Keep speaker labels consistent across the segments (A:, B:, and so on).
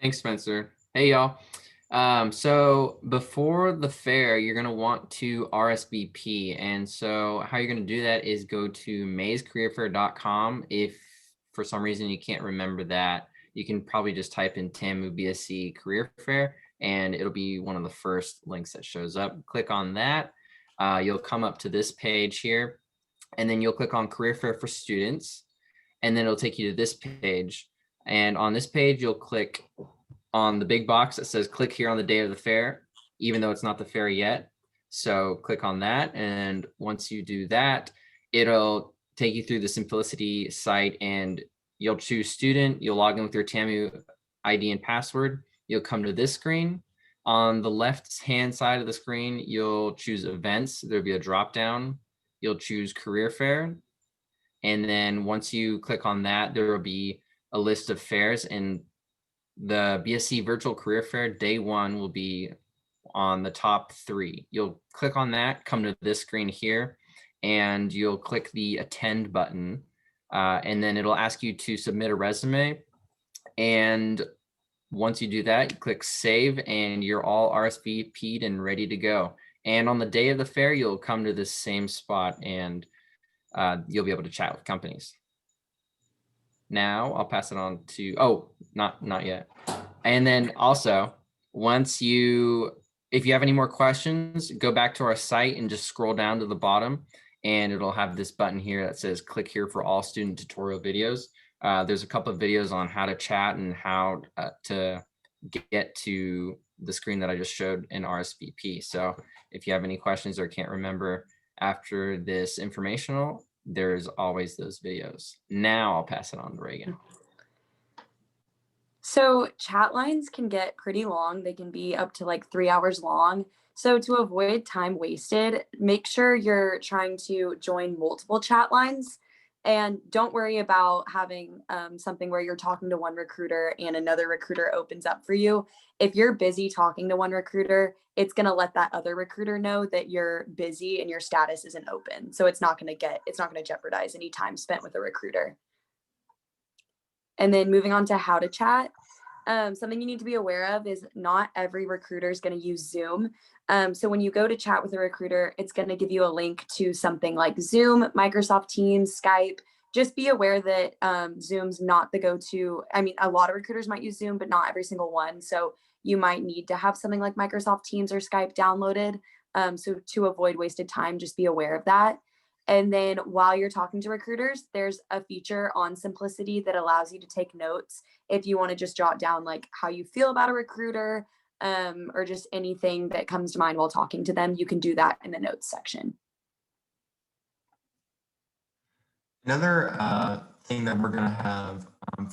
A: Thanks, Spencer. Hey, y'all. So before the fair, you're going to want to RSVP. And so how you're going to do that is go to mayscareerfair.com. If for some reason you can't remember that, you can probably just type in TAMU BSc Career Fair, and it'll be one of the first links that shows up. Click on that. You'll come up to this page here, and then you'll click on Career Fair for Students, and then it'll take you to this page. And on this page, you'll click on the big box that says click here on the day of the fair, even though it's not the fair yet. So click on that. And once you do that, it'll take you through the Simplicity site, and you'll choose student. You'll log in with your TAMU ID and password. You'll come to this screen. On the left-hand side of the screen, you'll choose events. There'll be a drop down. You'll choose career fair. And then once you click on that, there will be a list of fairs, and the BSc Virtual Career Fair Day 1 will be on the top 3. You'll click on that, come to this screen here, and you'll click the attend button. And then it'll ask you to submit a resume. And once you do that, you click save, and you're all RSVP'd and ready to go. And on the day of the fair, you'll come to this same spot, and you'll be able to chat with companies. Now I'll pass it on to, oh, not yet. And then also, if you have any more questions, go back to our site and just scroll down to the bottom, and it'll have this button here that says click here for all student tutorial videos. There's a couple of videos on how to chat and how to get to the screen that I just showed in RSVP. So if you have any questions or can't remember after this informational, there's always those videos. Now I'll pass it on to Reagan.
B: So chat lines can get pretty long. They can be up to like 3 hours long. So to avoid time wasted, make sure you're trying to join multiple chat lines, and don't worry about having something where you're talking to one recruiter and another recruiter opens up for you. If you're busy talking to one recruiter, it's going to let that other recruiter know that you're busy and your status isn't open. So it's not going to jeopardize any time spent with a recruiter. And then moving on to how to chat. Something you need to be aware of is not every recruiter is going to use Zoom. So when you go to chat with a recruiter, it's going to give you a link to something like Zoom, Microsoft Teams, Skype. Just be aware that Zoom's not the go-to. I mean, a lot of recruiters might use Zoom, but not every single one. So you might need to have something like Microsoft Teams or Skype downloaded. So to avoid wasted time, just be aware of that. And then while you're talking to recruiters, there's a feature on Simplicity that allows you to take notes. If you want to just jot down like how you feel about a recruiter, or just anything that comes to mind while talking to them, you can do that in the notes section.
C: Another thing that we're going to have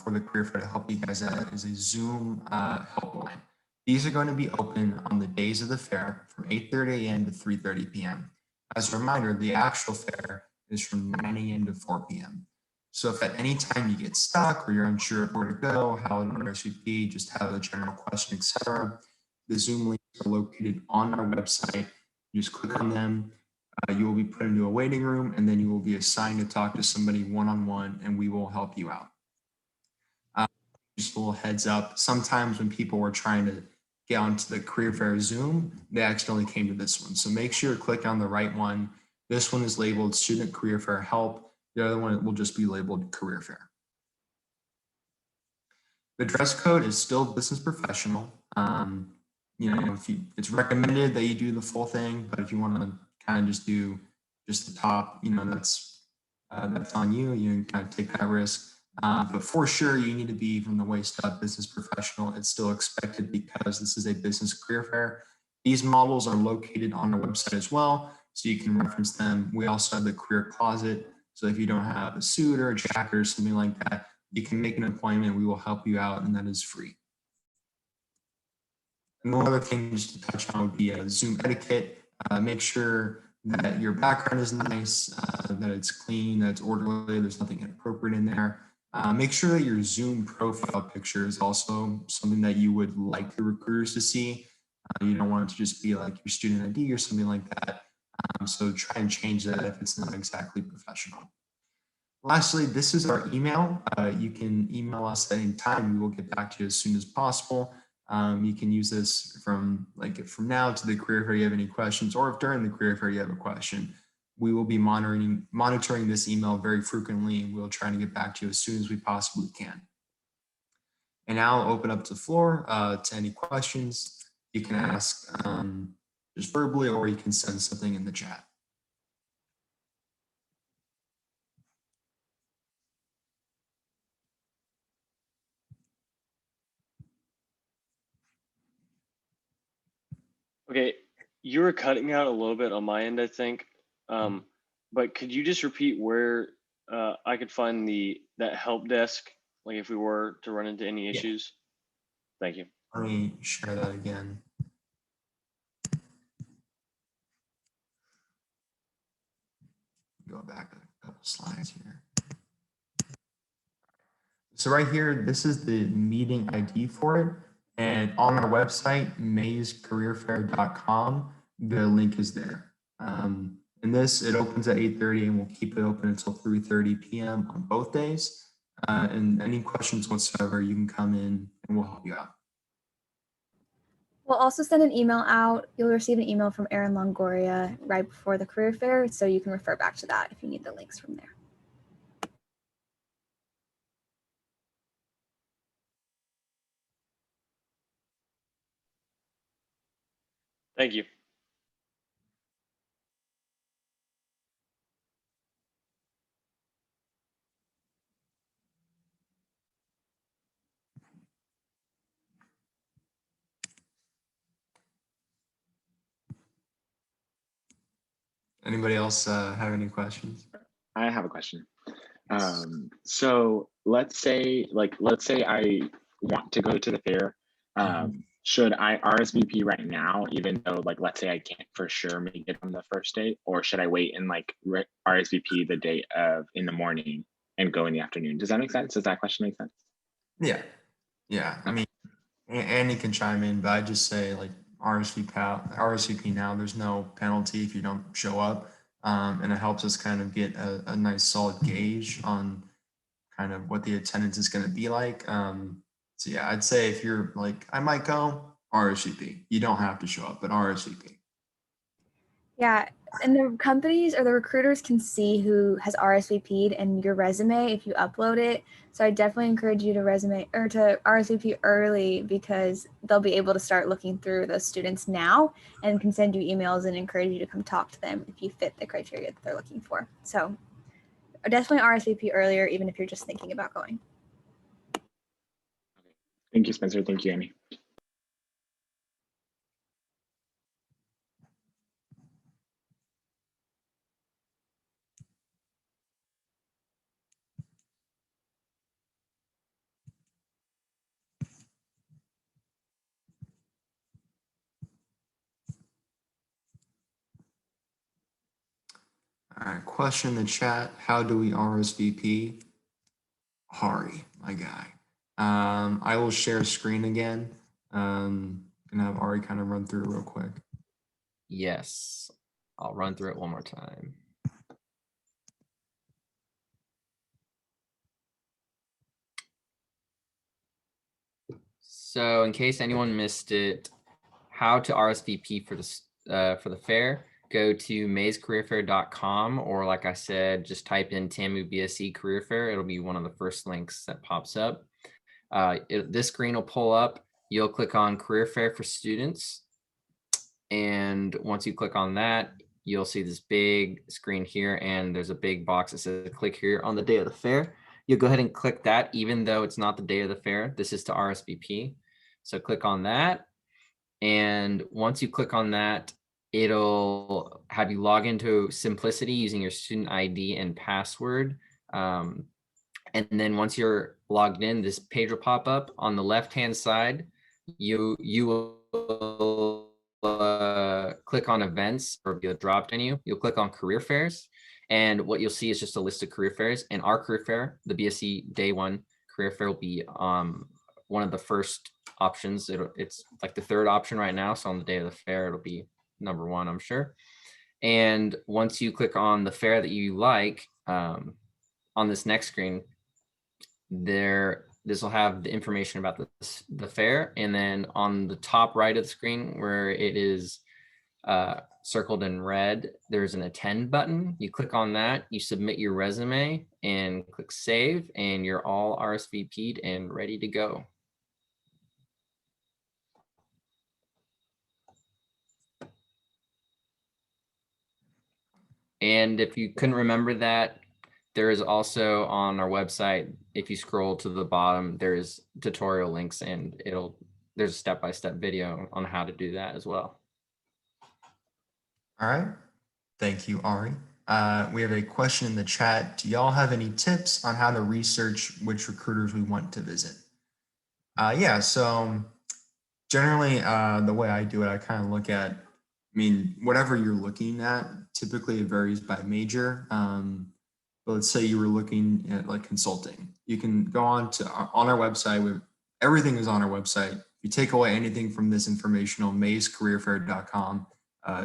C: for the career fair to help you guys out is a Zoom helpline. These are going to be open on the days of the fair from 8:30 a.m. to 3:30 p.m. As a reminder, the actual fair is from 9 a.m. to 4 p.m. So if at any time you get stuck or you're unsure of where to go, how to RSVP, just have a general question, etc., the Zoom links are located on our website. You just click on them. You will be put into a waiting room, and then you will be assigned to talk to somebody one-on-one, and we will help you out. Just a little heads up, sometimes when people were trying to get onto the career fair Zoom, they accidentally came to this one. So make sure you click on the right one. This one is labeled Student Career Fair Help. The other one will just be labeled Career Fair. The dress code is still business professional. It's recommended that you do the full thing, but if you want to kind of just do just the top, that's on you. You can kind of take that risk. But for sure, you need to be from the waist up business professional. It's still expected because this is a business career fair. These models are located on our website as well, so you can reference them. We also have the career closet. So if you don't have a suit or a jacket or something like that, you can make an appointment. We will help you out, and that is free. And one other thing just to touch on would be Zoom etiquette. Make sure that your background is nice, that it's clean, that it's orderly, there's nothing inappropriate in there. Make sure that your Zoom profile picture is also something that you would like the recruiters to see. You don't want it to just be like your student ID or something like that. So try and change that if it's not exactly professional. Lastly, this is our email. You can email us at any time. We will get back to you as soon as possible. You can use this from now to the career fair. You have any questions, or if during the career fair you have a question, we will be monitoring this email very frequently, and we'll try to get back to you as soon as we possibly can. And now I'll open up the floor to any questions you can ask just verbally, or you can send something in the chat.
D: Okay, you were cutting out a little bit on my end, I think. But could you just repeat where I could find that help desk, like if we were to run into any issues? Thank you.
C: Let me share that again. Go back a couple slides here. So right here, this is the meeting ID for it. And on our website, mayscareerfair.com, the link is there. And it opens at 8:30 and we'll keep it open until 3:30 p.m. on both days. And any questions whatsoever, you can come in and we'll help you out.
E: We'll also send an email out. You'll receive an email from Erin Longoria right before the career fair, so you can refer back to that if you need the links from there.
D: Thank you.
C: Anybody else have any questions?
F: I have a question. So let's say I want to go to the fair. Should I RSVP right now, even though let's say I can't for sure make it on the first day, or should I wait and RSVP the day of in the morning and go in the afternoon? Does that make sense? Does that question make sense?
C: Yeah. I mean, Andy can chime in, but I just say RSVP now. There's no penalty if you don't show up, and it helps us kind of get a nice solid gauge on kind of what the attendance is going to be like. So yeah, I'd say if you're I might go, RSVP. You don't have to show up, but RSVP.
E: Yeah, and the companies or the recruiters can see who has RSVP'd and your resume if you upload it. So I definitely encourage you to RSVP early, because they'll be able to start looking through those students now and can send you emails and encourage you to come talk to them if you fit the criteria that they're looking for. So definitely RSVP earlier, even if you're just thinking about going.
F: Thank you, Spencer. Thank you, Amy.
C: All right, question in the chat. How do we RSVP? Hari, my guy. I will share screen again and have Ari kind of run through it real quick.
A: Yes, I'll run through it one more time. So in case anyone missed it, how to RSVP for the fair, go to mayscareerfair.com, or like I said, just type in TAMU BSC Career Fair. It'll be one of the first links that pops up. This screen will pull up. You'll click on Career Fair for Students. And once you click on that, you'll see this big screen here, and there's a big box that says click here on the day of the fair. You'll go ahead and click that, even though it's not the day of the fair. This is to RSVP. So click on that. And once you click on that, it'll have you log into Simplicity using your student ID and password. And then once you're logged in, this page will pop up. On the left-hand side, you will click on events, or be a drop menu. You'll click on career fairs, and what you'll see is just a list of career fairs. And our career fair, the BSC Day 1 career fair, will be one of the first options. It's like the third option right now. So on the day of the fair, it'll be number 1, I'm sure. And once you click on the fair that you like, on on this next screen, this will have the information about the fair, and then on the top right of the screen where it is circled in red, there's an attend button. You click on that, you submit your resume and click save, and you're all RSVP'd and ready to go. And if you couldn't remember that, there is also on our website, if you scroll to the bottom, there's tutorial links, and there's a step-by-step video on how to do that as well.
C: All right. Thank you, Ari. We have a question in the chat. Do y'all have any tips on how to research which recruiters we want to visit? Yeah, so generally the way I do it, I kind of look at, whatever you're looking at, typically it varies by major. But let's say you were looking at like consulting. You can go on our website. Everything is on our website. If you take away anything from this informational, mayscareerfair.com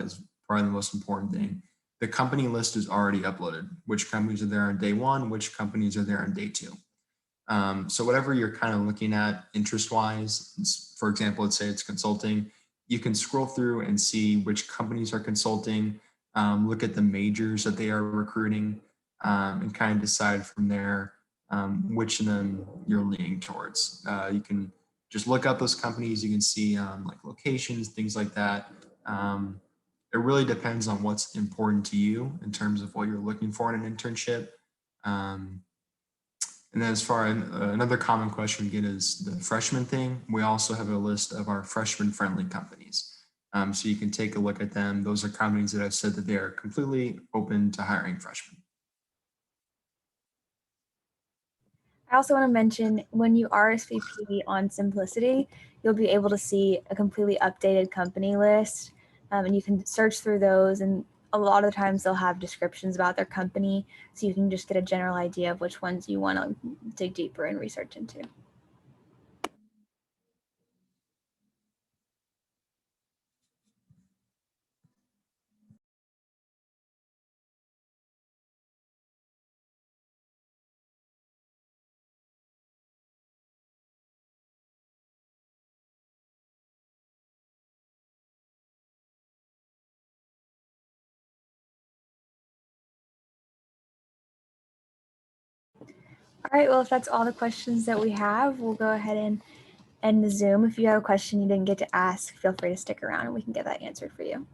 C: is probably the most important thing. The company list is already uploaded. Which companies are there on day one, which companies are there on day two. So whatever you're kind of looking at interest-wise, for example, let's say it's consulting, you can scroll through and see which companies are consulting, look at the majors that they are recruiting, and kind of decide from there which of them you're leaning towards. You can just look up those companies. You can see like locations, things like that. It really depends on what's important to you in terms of what you're looking for in an internship. And then as far as another common question we get is the freshman thing. We also have a list of our freshman friendly companies. So you can take a look at them. Those are companies that I've said that they are completely open to hiring freshmen.
E: I also want to mention when you RSVP on Simplicity, you'll be able to see a completely updated company list, and you can search through those, and a lot of the times they'll have descriptions about their company, so you can just get a general idea of which ones you want to dig deeper and research into. All right, well, if that's all the questions that we have, we'll go ahead and end the Zoom. If you have a question you didn't get to ask, feel free to stick around and we can get that answered for you.